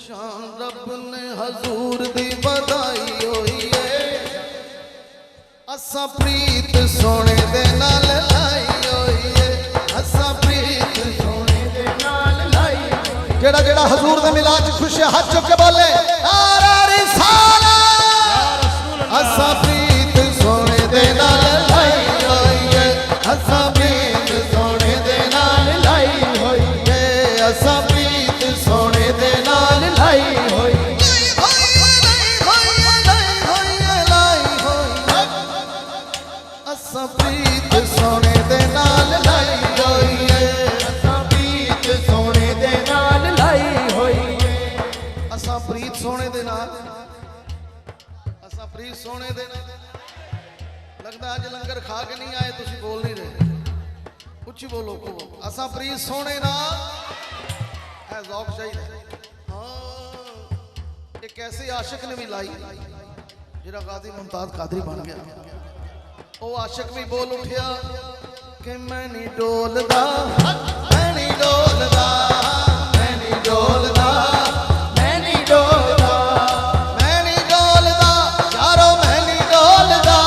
शान रब ने हजूर दी बधाई होई है। असा प्रीत सोने दे नाल लाई होई है। असा प्रीत सोने दे नाल लाई। जेड़ा जेड़ा हजूर दे मिलाद च खुश है हाथ चुक के बोले नारा रिसाला। असा प्रीत सोने दे नाल लाई होई है। असा प्रीत सोने दे नाल लाई होई है। असा प्रीत सोने दे नाल लाई होई। असा प्रीत सोने दे नाल लाई होई है। असा प्रीत सोने दे नाल लाई होई है। असा प्रीत सोने दे नाल। असा प्रीत सोने दे नाल। लगता अज लंगर खा के नहीं आए तुसी बोल नहीं रहे। उच्ची बोलो को असा प्रीत सोने नाल है ज़ौक़ चाहिए। हाँ एक ऐसे आशिक ने भी लाई जिहड़ा गाजी मुमताज कादरी बन गया। ओ आशिक भी बोल उठिया कि मैं नहीं डोलदा मैं नहीं डोलदा मैं नहीं डोलदा मैं नहीं डोलदा मैं नहीं डोलदा यारो मैं नहीं डोलदा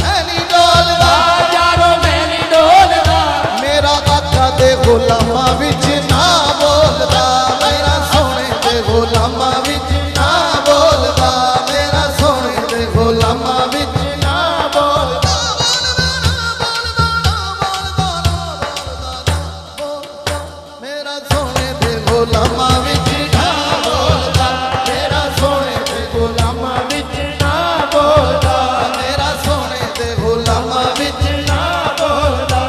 मैं नहीं डोलदा यारो मैं नहीं डोलदा। मेरा आका दे गुलामा विच ना बोलदा। मेरा सोने दे गुलामा विच ना बोलदा। मेरा सोने दे गुलामा विच ना बोलदा। मेरा सोने दे गुलामा विच ना बोलदा। मेरा सोने दे गुलामा विच ना बोलदा। मेरा सोने दे गुलामा विच ना बोलदा।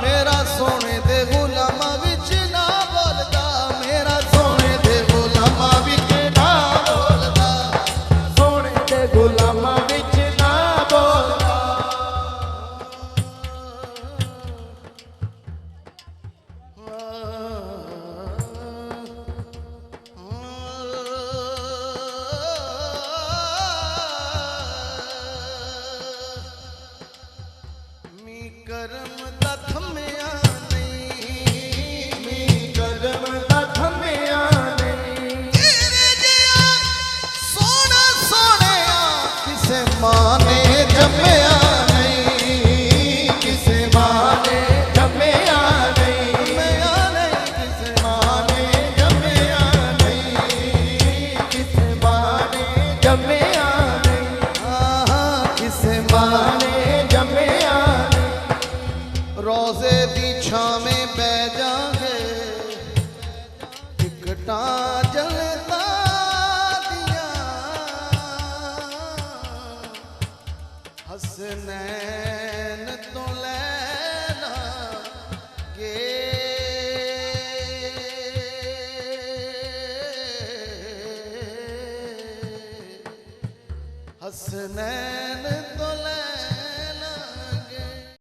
मेरा सोने दे गुलामा विच ना बोलदा। मेरा सोने दे गुलामा विच ना बोलदा। सोने दे गुलामा विच ना बोलदा। मी करम दा थम्मिया नहीं। मी करम दा थम्मिया नहीं। तेरे जिया सोना सोनिया किसे मां ने जम्मिया नहीं। किसे मां ने जम्मिया नहीं। जम्मिया नहीं किसे मां ने जम्मिया नहीं। किसे मां ने जम्मिया नहीं। हाँ किसे मां ने जम्मिया नहीं। रोजे दी छावें बह जागे टिकटा जलता दिया। हसनैन तो लेना गे हसनैन